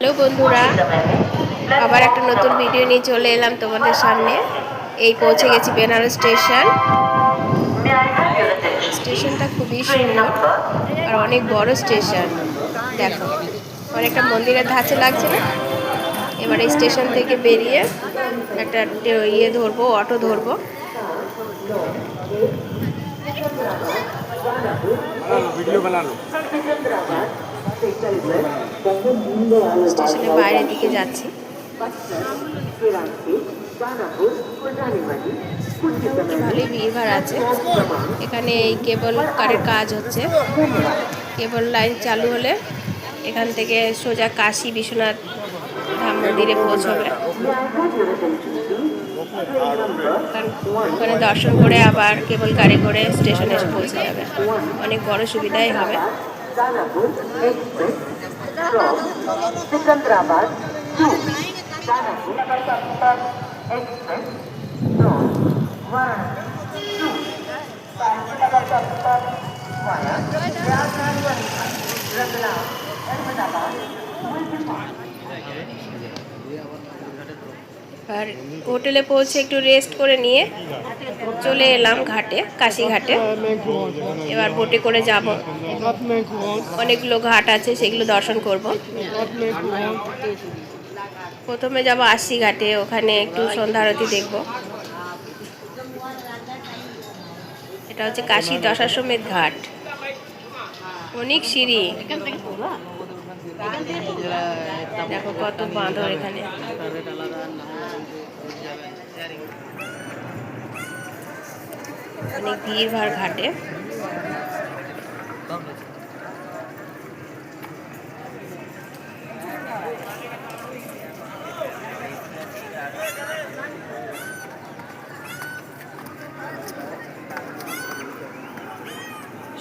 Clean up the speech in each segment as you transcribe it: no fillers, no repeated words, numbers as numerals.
Hello বন্ধুরা, আবার একটা নতুন ভিডিও নিয়ে চলে এলাম তোমাদের সামনে। এই পৌঁছে গেছি বেনারস স্টেশন। স্টেশনটা খুবই সুন্দর আর অনেক বড় স্টেশন। দেখো, অনেকটা মন্দিরের ধাঁচে লাগছে না? এবার এই স্টেশন থেকে বেরিয়ে একটা ধরবো, অটো ধরবো। স্টেশনের বাইরের দিকে যাচ্ছি। ভালোই ভিড়ভাড় আছে এখানে। এই কেবল কারের কাজ হচ্ছে। কেবল লাইন চালু হলে এখান থেকে সোজা কাশী বিশ্বনাথ ধাম মন্দিরে পৌঁছবে। ওখানে দর্শন করে আবার কেবল কারে করে স্টেশনে এসে পৌঁছে যাবে। অনেক বড় সুবিধাই হবে। আর হোটেলে পৌঁছে একটু রেস্ট করে নিয়ে চলে এলাম ঘাটে, কাশী ঘাটে। এবার বোটে করে যাব। অনেকগুলো ঘাট আছে, সেগুলো দর্শন করব। প্রথমে যাব আশি ঘাটে, ওখানে একটু সন্ধ্যা আরতি দেখব। এটা হচ্ছে কাশী দশাশ্বমেধ ঘাট। অনেক সিঁড়ি, দেখো কত বাঁধর এখানে। অনেক ভিড় ভাড় ঘাটে।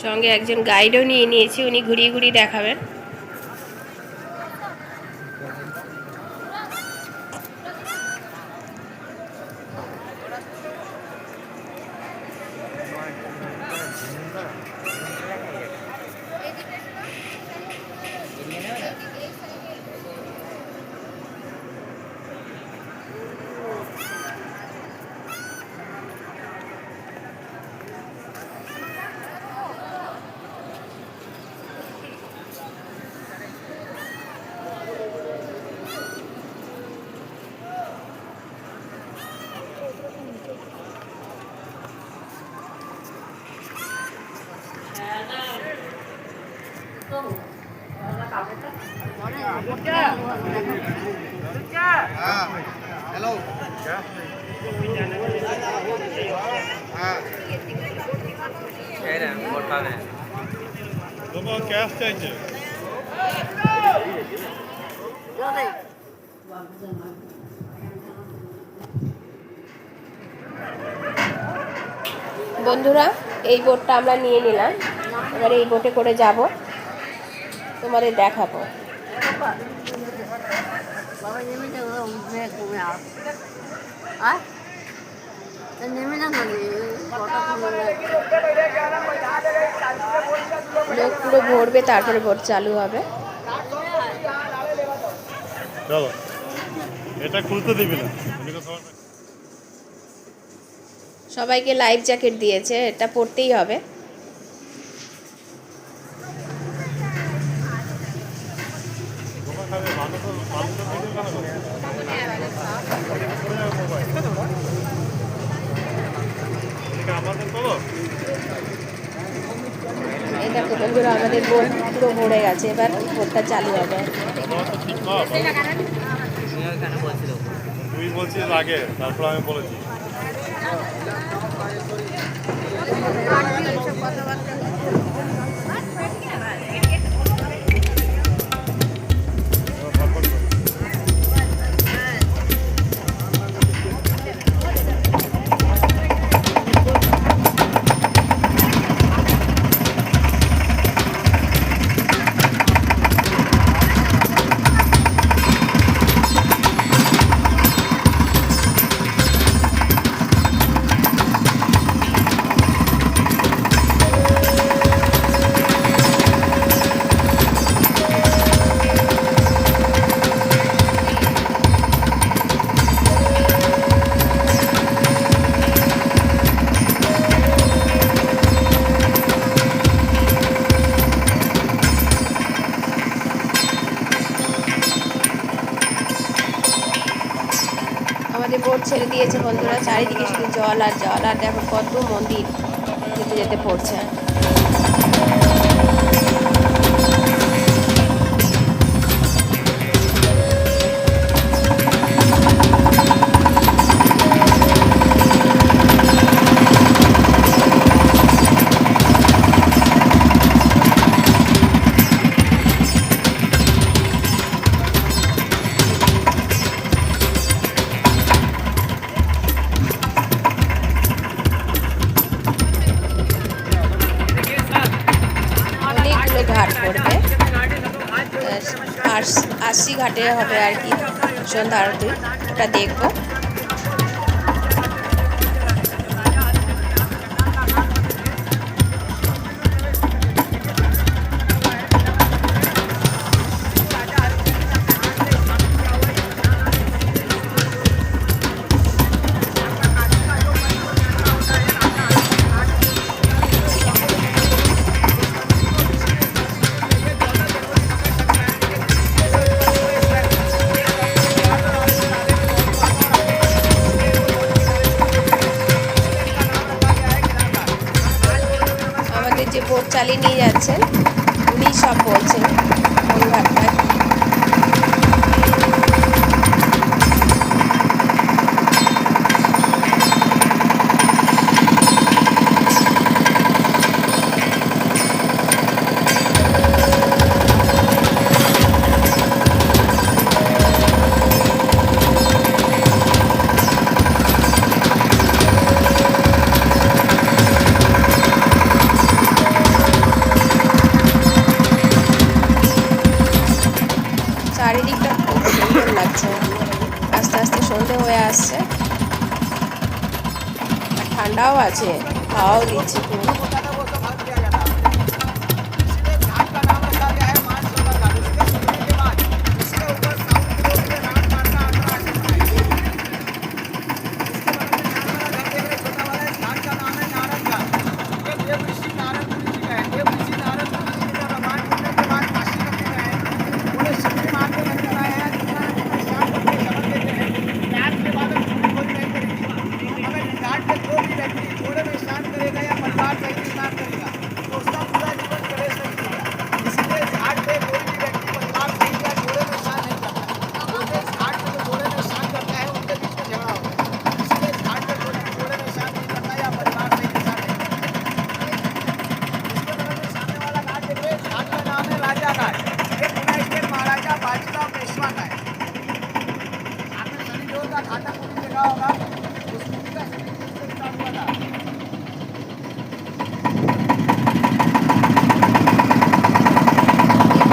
সঙ্গে একজন গাইডও নিয়ে নিয়েছি, উনি ঘুরিয়ে ঘুরিয়ে দেখাবেন। हेलो कैश चाहिए। বন্ধুরা, এই বোটটা আমরা নিয়ে নিলাম। এবার এই বোটে করে যাব, তোমাদের দেখাবো। লোক পুরো ভরবে, তারপরে বোট চালু হবে। চলো, এটা খুলতে দিবি না। সবাইকে লাইফ জ্যাকেট দিয়েছে, এটা পরতেই হবে। এই দেখো বন্ধুরা, আমাদের বোট পুরো ভরে গেছে। এবার বোটটা চালু হবে। তুই বলছিস আগে, তারপর আমি বলেছি। বোট ছেড়ে দিয়েছে বন্ধুরা, চারিদিকে শুধু জল আর জল, আর দেখো কত মন্দির যেতে যেতে পড়ছে। অনেকগুলো ঘাট পড়বে, আর 80 ঘাটে হবে আর কি সন্ধ্যা আরতি, ওটা দেখবো। আমাদের যে বোট চালিয়ে নিয়ে যাচ্ছেন উনি সব বলছেন কোন ঘাটটা কি। চারিদিকটা খুব সুন্দর লাগছে, আস্তে আস্তে সন্ধে হয়ে আসছে, আর ঠান্ডাও আছে, হাওয়াও দিচ্ছে খুব।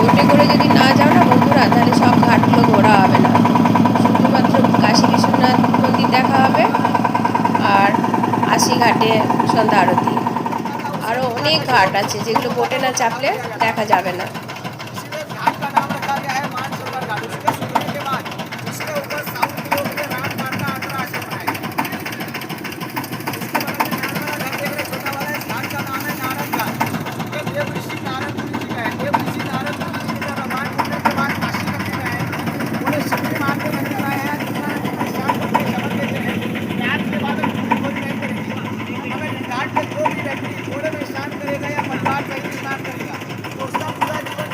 বোটে করে যদি না যাও না বন্ধুরা, তাহলে সব ঘাটগুলো ঘোরা হবে না, শুধুমাত্র কাশী বিশ্বনাথ মন্দির দেখা হবে আর 80 ঘাটে সন্ধ্যা আরতি। আরও অনেক ঘাট আছে যেগুলো বোটে না চাপলে দেখা যাবে না। घाट पे जो भी व्यक्ति घोड़े में स्नान करेगा या परिवार सहित स्नान करेगा तो उसका पूरा जीवन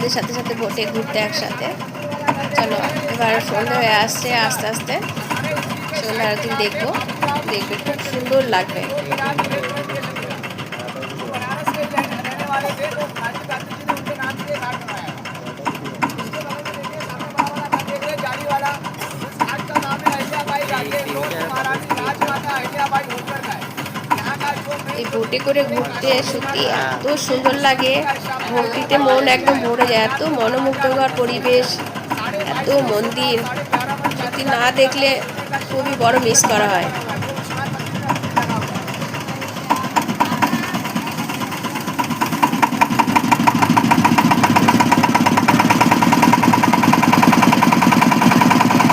আমাদের সাথে সাথে বোটে ঘুরতে একসাথে। চলো এবার সন্ধ্যা হয়ে আসছে, আস্তে আস্তে সন্ধ্যা আরতি দেখবো, দেখবে খুব সুন্দর লাগবে। এই বোটে করে ঘুরতে সত্যি এত সুন্দর লাগে, ভক্তিতে মন একদম ভরে যায়, এত মনোমুগ্ধকর পরিবেশ, এত মন্দির, সত্যি না দেখলে খুবই বড় মিস করা হয়।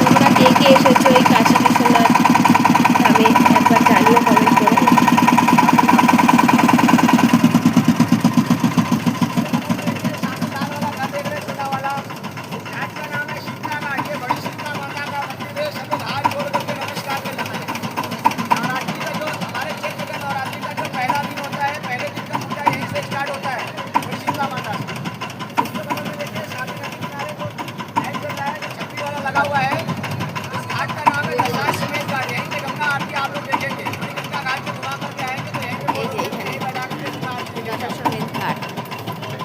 তোমরা কে কে এসেছো এই কাশী বিশ্বনাথ ধামে একবার জানিও কমেন্ট করে। लगा हुआ है। इस घाट का नाम है दशाश्वमेध घाट। यहीं पे गंगा आरती आप लोग देखेंगे। गंगा घाट पे घुमा करके आएंगे तो यहीं पे এই যে এখানে দশাশ্বমেধ ঘাট,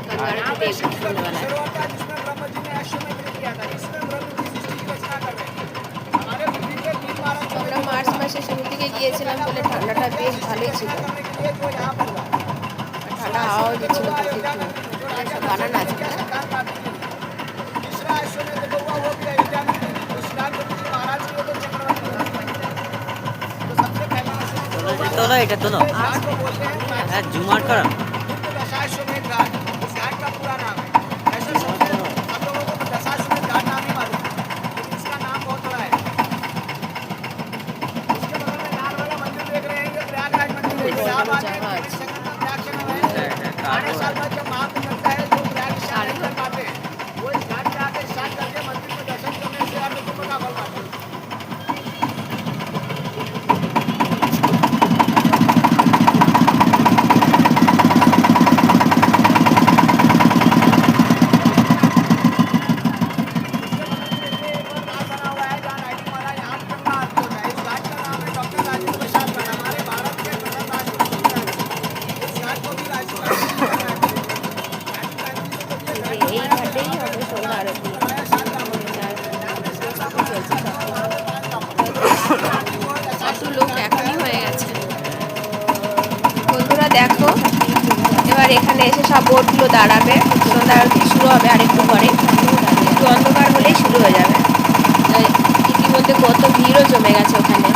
গঙ্গার আরতি দেখবো সন্ধ্যাবেলা। शुरुआत था जिसमें ब्रह्मा जी ने अश्वमेध किया था। इसमें ब्रह्मा जी सृष्टि की रचना कर रहे हैं। हमारे पृथ्वी पे 3 महाराज আমরা মার্চ মাসে শুরুর দিকে গিয়েছিলাম বলে ঠান্ডাটা বেশ ভালোই ছিল, करने के लिए जो यहाँ पर हुआ। আর ঠান্ডা হাওয়াও দিচ্ছিল প্রচুর। সব বানানো আছে না? तीसरा अश्वमेध जो हुआ वो भी अयोध्या में है। तो शिलांग महाराज के तो चक्रवर्ती हुआ। तो सबसे पहला তোলো এটা তোলো घाट को बोलते हैं হ্যাঁ জুমার করা दशाश्वमेध घाट। इस घाट का पूरा नाम है। ऐसे शब्द हम लोगों को दशाश्वमेध घाट नाम ही मालूम है, लेकिन इसका नाम बहुत बड़ा है। उसके बगल में लाल वाला मंदिर देख रहे हैं, ये प्रयागराज मंदिर है। इलाहाबाद में प्रयाग शहर है। आने साल बाद जब महाकुंभ लगता है तो प्रयाग शहर नहीं कर पाते हैं, वो इस घाट पे आके स्नान करके मंदिर में दर्शन करने से आप लोगों का फल पाते हैं। बना हुआ है जहाँ लाइटिंग वाला, यहाँ पे गंगा आरती होता है। इस घाट का नाम है डॉक्टर राजेंद्र प्रसाद घाट। हमारे भारत के प्रथम राष्ट्रपति इस घाट को भी এই ঘাটেই হবে সন্ধ্যা আরতি। কত লোক এখনই হয়ে গেছে। বন্ধুরা দেখো, এবার এখানে এসে সব বোটগুলো দাঁড়াবে, সন্ধ্যা আরতি শুরু হবে আরেকটু পরে, একটু অন্ধকার হলেই শুরু হয়ে যাবে। ইতিমধ্যে কত ভিড়ও জমে গেছে ওখানে।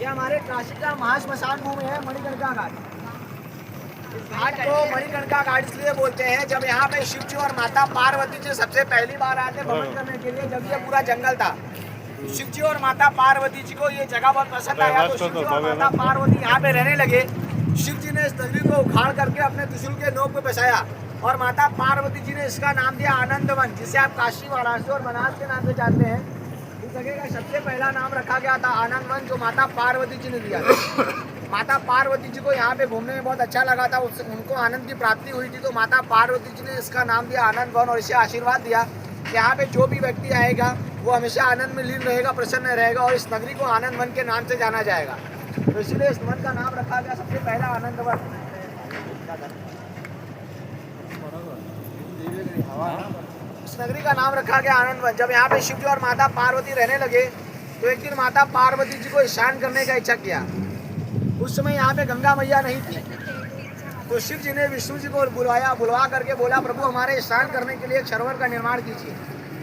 ये हमारे काशी का महाश्मशान भूमि है, मणिकर्णिका घाट। इस घाट को मणिकर्णिका घाट इसलिए बोलते हैं, जब यहाँ पे शिव जी और माता पार्वती जी सबसे पहली बार आए थे भ्रमण करने के लिए, जब ये पूरा जंगल था, शिव जी और माता पार्वती जी को ये जगह बहुत पसंद आया, तो शिव जी और माता पार्वती यहाँ पे रहने लगे। शिव जी ने इस नगरी को उखाड़ करके अपने त्रिशूल के नोक पे बसाया, और माता पार्वती जी ने इसका नाम दिया आनंद वन, जिसे आप काशी, वाराणसी और बनारस के नाम से जानते हैं। इस जगह का सबसे पहला नाम रखा गया था आनंद वन, जो माता पार्वती जी ने दिया था। माता पार्वती जी को यहाँ पे घूमने में बहुत अच्छा लगा था, उनको आनंद की प्राप्ति हुई थी, तो माता पार्वती जी ने इसका नाम दिया आनंद वन, और इसे आशीर्वाद दिया कि यहाँ पे जो भी व्यक्ति आएगा वो हमेशा आनंद में लीन रहेगा, प्रसन्न रहेगा, और इस नगरी को आनंद वन के नाम से जाना जाएगा। तो इसलिए इस वन का नाम रखा गया सबसे पहला आनंद वन। इस नगरी का नाम रखा गया आनंद वन। जब यहाँ पे शिव जी और माता पार्वती रहने लगे, तो एक दिन माता पार्वती जी को स्नान करने का इच्छा किया। उस समय यहाँ पे गंगा मैया नहीं थी, तो शिव जी ने विष्णु जी को बुलवा करके बोला, प्रभु हमारे स्नान करने के लिए एक सरोवर का निर्माण कीजिए।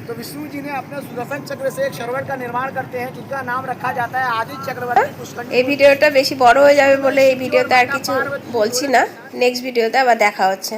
तो विष्णु जी ने अपने सुदर्शन चक्र से एक सरोवर का निर्माण करते हैं, जिसका नाम रखा जाता है आदि चक्रवर्ती पुष्कर। এই ভিডিওটা বেশি বড় হয়ে যাবে বলে এই ভিডিওতে আর কিছু বলছি না, নেক্সট ভিডিওতে আবার দেখা হচ্ছে।